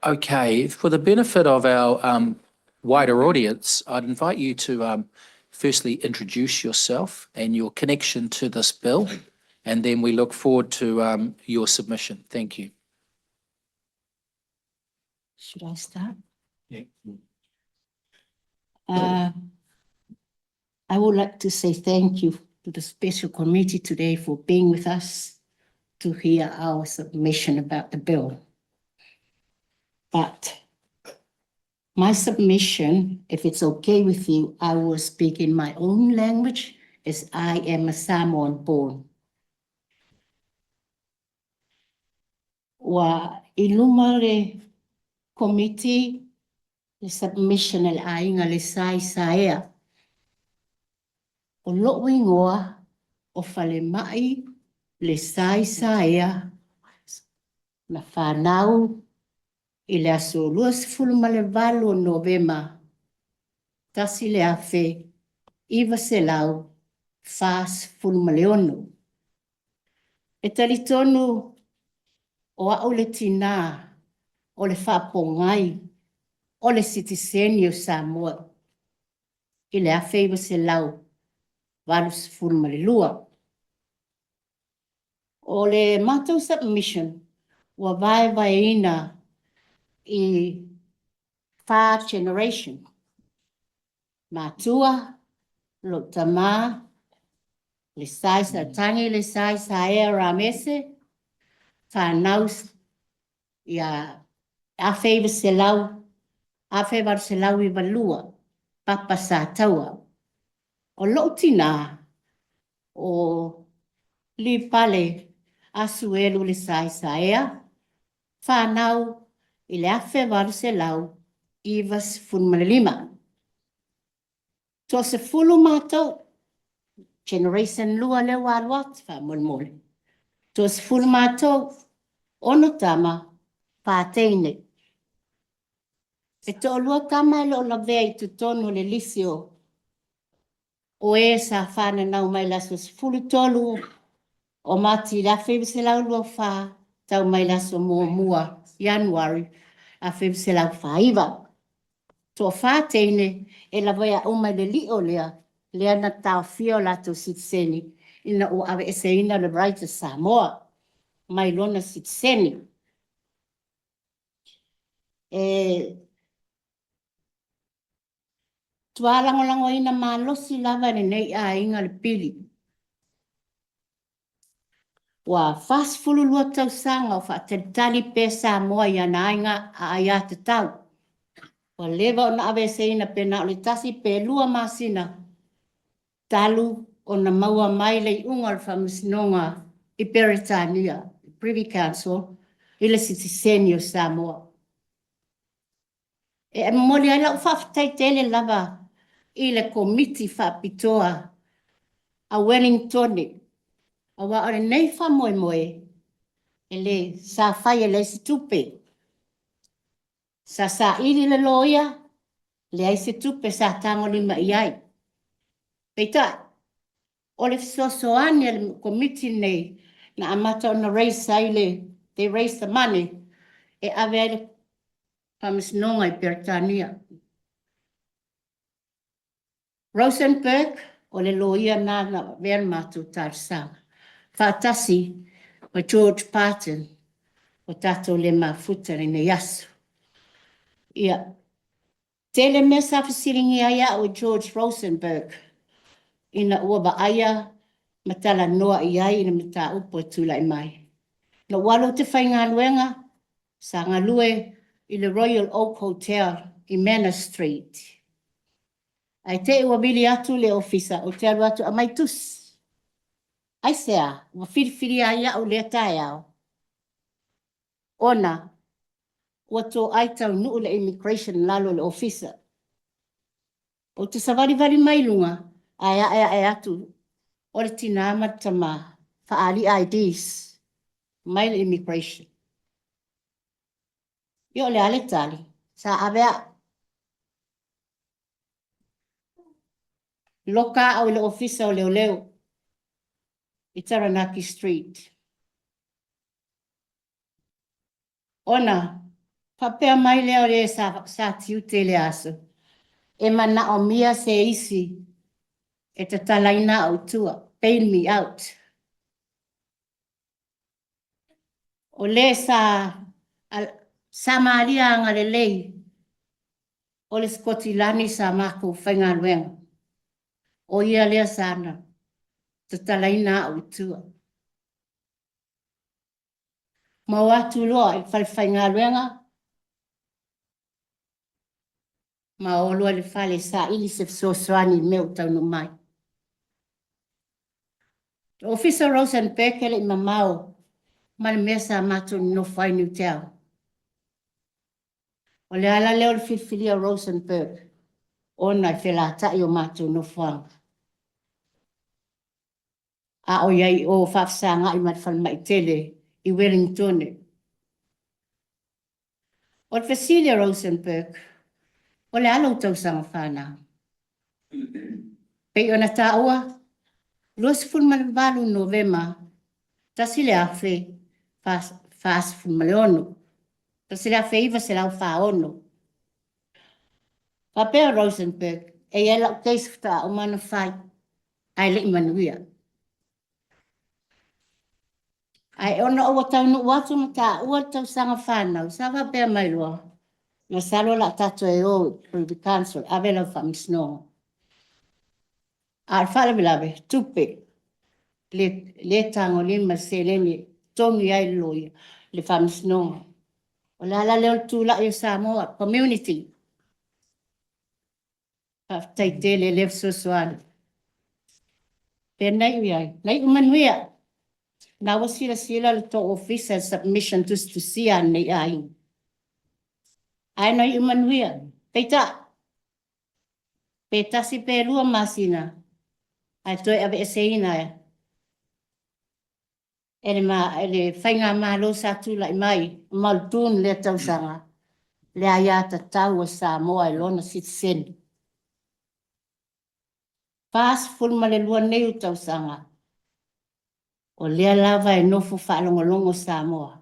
Okay, for the benefit of our wider audience, I'd invite you to firstly introduce yourself and your connection to this bill, and then we look forward to your submission. Thank you. Should I start? Yeah. I would like to say thank you to the special committee today for being with us to hear our submission about the bill. But my submission, if it's okay with you, I will speak in my own language as I am a Samoan born. Wa iluma le committee le submission le ainga le saea. O loo ingoa o Falema'i Lesa na whanau i le aso 24 o Novema. Tasi le afe iwa se lau fas 26. E talitonu o au le tina o le whapongai o le Citizenship Samoa. I le afe iwa se lau valus 26. O le mātou submission wa vai ina i far generation. Mātua, lo tamā, le saisa tangi le saisa e ramese, whanaus ia awheiva se lau, awheiva se lau I walua, papa sa taua. O lo tina, o li pale asuelu le saisa ea, whanau I le awheiva se lau, ivas 15. To se fulu mātou, generation lua le waluat, whamolmole. To se fulu mātou, ono tama, pāteine. E to lua tama lo la vei tu tono le lisio. O e sa whana nau mai laso se fulu tolu, o mati la whewise lau lua wha, tau mai laso mua, January, a whewise lau whaiva. To whāteine, e la wea umai le lio lea na tau whio lato sitseni, ina o awe ese ina le raita Samoa, mai lona sitseni. Tua lango ina malosi lava ne nei a inga le pili. Wa fast fulu lua tau sanga o whaatalitali pe Samoa ia na inga a aia te tau. Wa lewa o na awe se ina pe na o le tasi pe lua masina. Talu o na maua mai le unga whamisnonga I Peritania, Privy Council, I le Citizenship Samoa. E moli ai lau whawhatai tele lava I le komiti whapitoa a Wellington. A wa ore nei whamoe e le sa whai e le si tupe. Sa iri le loia, le ai se tupe sa tango lima I ai. Peita, o le fisosoani le komiti nei na amata ona raise aile, they raise the money, e ave aile pamisnonga I Peritania. Rosenberg, o le loia na vea matu tarsanga. Whaatasi, o George Patton, o tato le mafuta ne yasu. Ia, tele me sa fasiringi aya o George Rosenberg, ina ua ba aya matala noa I ai ina mata upo tula I mai. Na walo te whainga luenga, sa ngalue I le Royal Oak Hotel I Manor Street. Ai te ua bili atu le ofisa o te alu atu a mai tus. Ai sea, ua whiriwhiri aya o le tae au. Ona, ua tō aitau nuu le immigration lalo le ofisa. O te savari mai lunga, ai atu, o le tina amatama, whaali IDs, mai le immigration. Io le ale tali, sa avea loka au le ofisa o leo, I Taranaki Street. Ona, Papea mai leo le sa tiu te le aso. E mana o mia se isi. E te talaina o tua. Bail me out. O le sa maria anga le lei. O le skotilani sa mako whainga luenga. O ia lea sana. Te talaina o tua. Ma watu loa i whainga luenga. Ma o loa le whale sa ili se soani meu tau no mai. Officer Rosenberg ele mamao. Ma le mesa matu no whai ni tau. O le ala leo le whiwhilia Rosenberg. Ona i whelata i o matu no whang. A o iai o whafsanga i matwhalmai tele i Wellington. O te Cecilia Rosenberg. O le ala utau sanga whana. Pei ona ta ua. Luas fulman valu Novema. Tasi le afe. Fas fulman ono. Tasi le afe iwa se lau wha ono. Papea Rosenberg. E ela keisfta o mana whai. Ai le imanuia. Ai ona ua tau no watu mata ua tau sanga whanau. Sa papea mai loa. Na salo la tato e o Privy Council. Avela whamisnonga. Al whale bilawe. Tupe. Le tango lima se leni. Tongi ai loia. Le whamisnonga. O la la leo tūla i Samoa. Community. Tai le lev sosuana. Pena iai. Nei umanuia. Na wasila sila le to official submission to sia nei ai. Ai nei umanuia. Peita. Peita si pelua masina. Ai toi ave eseina ya. Ele whainga malo sa tula i mai. Maltun le tau sanga. Le ayata tau a Samoa i lona Citizenship. Pas fulma le lua neu tau sanga. O lea lava e nofo whaalongolongo Samoa.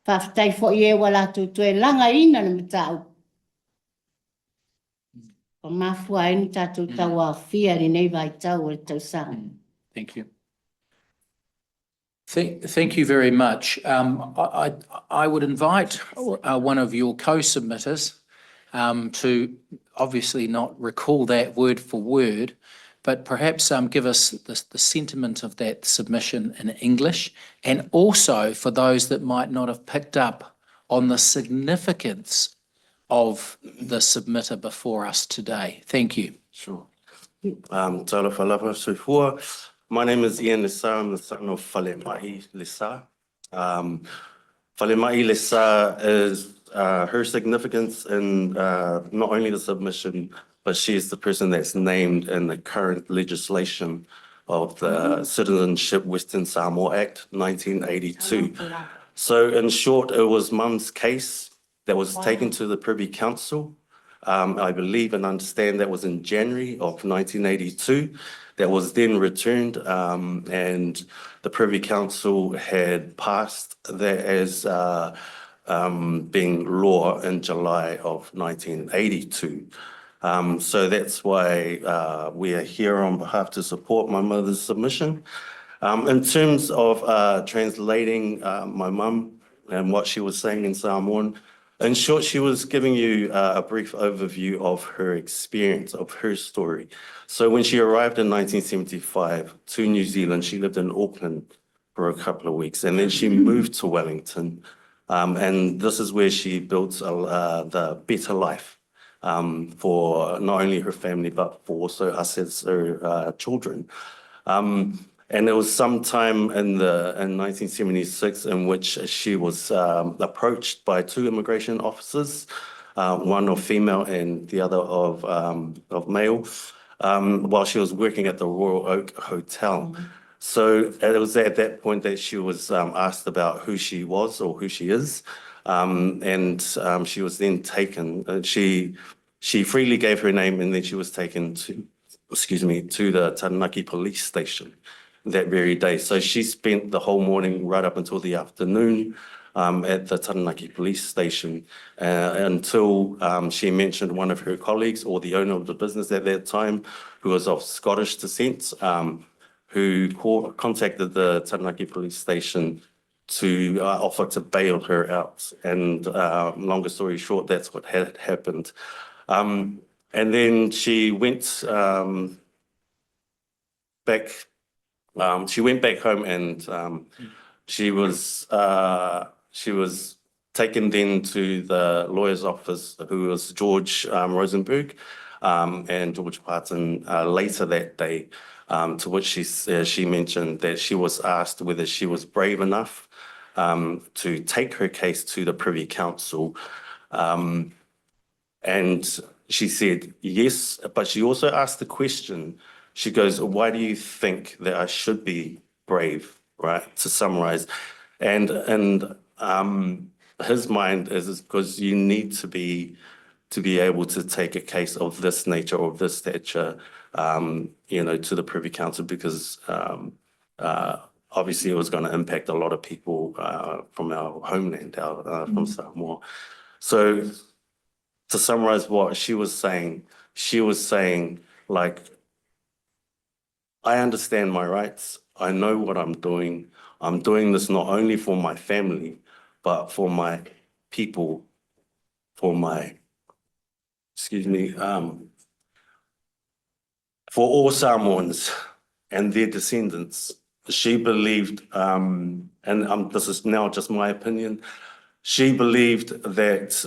Whaftai fo i e wala tu e langa ina na matau. O mafua e ni tatu tau a fia ni nei vai tau e tau sanga. Thank you. Thank you very much. I would invite one of your co-submitters to obviously not recall that word for word, but perhaps give us the sentiment of that submission in English, and also for those that might not have picked up on the significance of the submitter before us today. Thank you. Sure. Tala whalawa soifua. My name is Ian Lesa. I'm the son of Falema'i Lesa. Falema'i Lesa is her significance in not only the submission, but she is the person that's named in the current legislation of the Citizenship Western Samoa Act 1982. So in short, it was Mum's case that was taken to the Privy Council. I believe and understand that was in January of 1982. That was then returned, and the Privy Council had passed that as being law in July of 1982. So that's why we are here on behalf to support my mother's submission. In terms of translating my mum and what she was saying in Samoan, in short, she was giving you a brief overview of her experience, of her story. So when she arrived in 1975 to New Zealand, she lived in Auckland for a couple of weeks, and then she moved to Wellington. And this is where she built the better life for not only her family, but for also us as her children. And there was some time in 1976 in which she was approached by two immigration officers, one of female and the other of male, while she was working at the Royal Oak Hotel. So it was at that point that she was asked about who she was or who she is, and she was then taken. She freely gave her name, and then she was taken to the Taranaki police station that very day. So she spent the whole morning right up until the afternoon at the Taranaki police station until she mentioned one of her colleagues or the owner of the business at that time, who was of Scottish descent, who contacted the Taranaki police station to offer to bail her out. And longer story short, that's what had happened. And then she went back. She went back home, and she was taken then to the lawyer's office, who was George Rosenberg, and George Parton later that day, to which she mentioned that she was asked whether she was brave enough to take her case to the Privy Council. And she said yes, but she also asked the question. She goes, why do you think that I should be brave, right? To summarize. And his mind is because you need to be able to take a case of this nature or of this stature, to the Privy Council, because obviously it was going to impact a lot of people from our homeland, from Samoa. So to summarize what she was saying, like, I understand my rights. I know what I'm doing. I'm doing this not only for my family, but for my people, for all Samoans and their descendants. She believed, this is now just my opinion, she believed that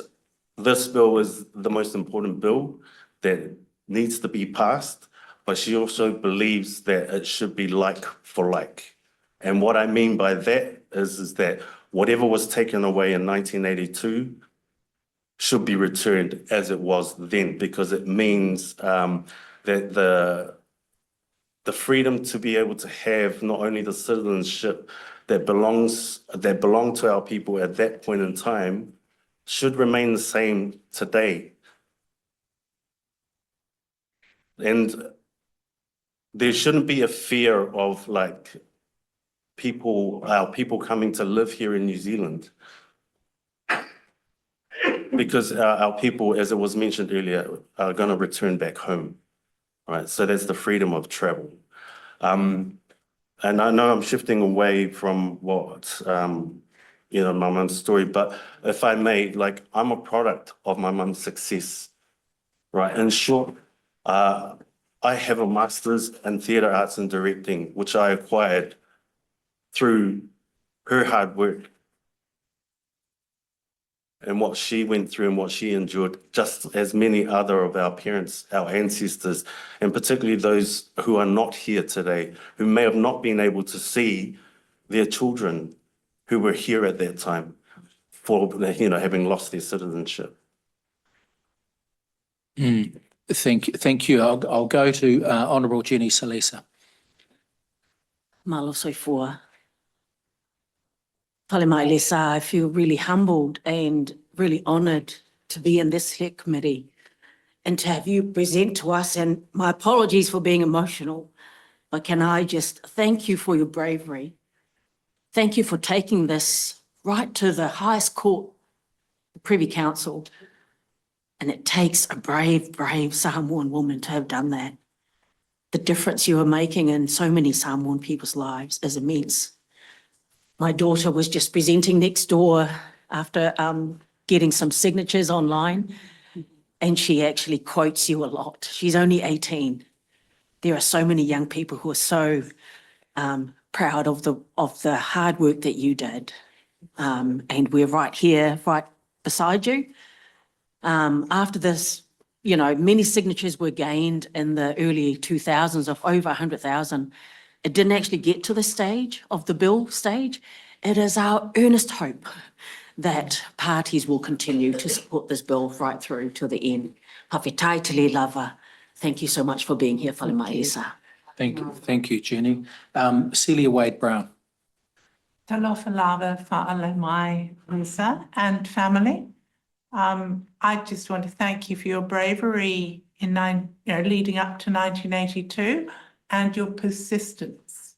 this bill is the most important bill that needs to be passed, but she also believes that it should be like for like. And what I mean by that is that whatever was taken away in 1982 should be returned as it was then, because it means that the freedom to be able to have not only the citizenship that belonged to our people at that point in time should remain the same today. And there shouldn't be a fear of like our people coming to live here in New Zealand, because our people, as it was mentioned earlier, are going to return back home, right? So that's the freedom of travel. And I know I'm shifting away from what, my mum's story, but if I may, like, I'm a product of my mum's success, right? In short, I have a master's in theatre arts and directing, which I acquired through her hard work and what she went through and what she endured, just as many other of our parents, our ancestors, and particularly those who are not here today, who may have not been able to see their children who were here at that time for, having lost their citizenship. Thank you. I'll go to Honourable Jenny Salesa. Malo soifua. Falema'i Lesa, I feel really humbled and really honoured to be in this HEC committee and to have you present to us, and my apologies for being emotional, but can I just thank you for your bravery. Thank you for taking this right to the highest court, the Privy Council. And it takes a brave, brave Samoan woman to have done that. The difference you are making in so many Samoan people's lives is immense. My daughter was just presenting next door after getting some signatures online, and she actually quotes you a lot. She's only 18. There are so many young people who are so proud of the hard work that you did. And we're right here, right beside you. After this, many signatures were gained in the early 2000s of over 100,000. It didn't actually get to the stage of the bill stage. It is our earnest hope that parties will continue to support this bill right through to the end. Hawhetai te le lava. Thank you so much for being here, Falema'i Lesa. Thank you, Jenny. Celia Wade-Brown. Talofa lava Falema'i Lesa and family. I just want to thank you for your bravery in leading up to 1982 and your persistence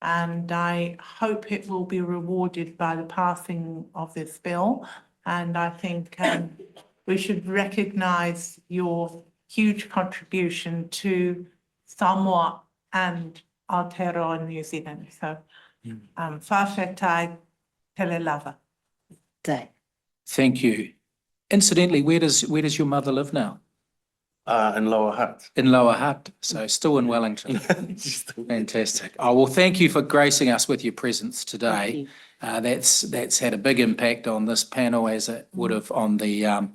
And I hope it will be rewarded by the passing of this bill. And I think we should recognise your huge contribution to Samoa and Aotearoa New Zealand. So, whawhetai tele lava. Tai. Thank you. Incidentally, where does your mother live now? In Lower Hutt. In Lower Hutt, so still in Wellington. Fantastic. Oh, well, thank you for gracing us with your presence today. That's had a big impact on this panel, as it would have on the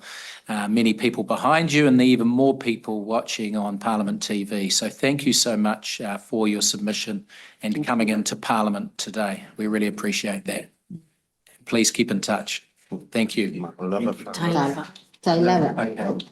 many people behind you and the even more people watching on Parliament TV. So thank you so much for your submission and coming into Parliament today. We really appreciate that. Please keep in touch. Thank you. Tai lava. Tai lava. Okay.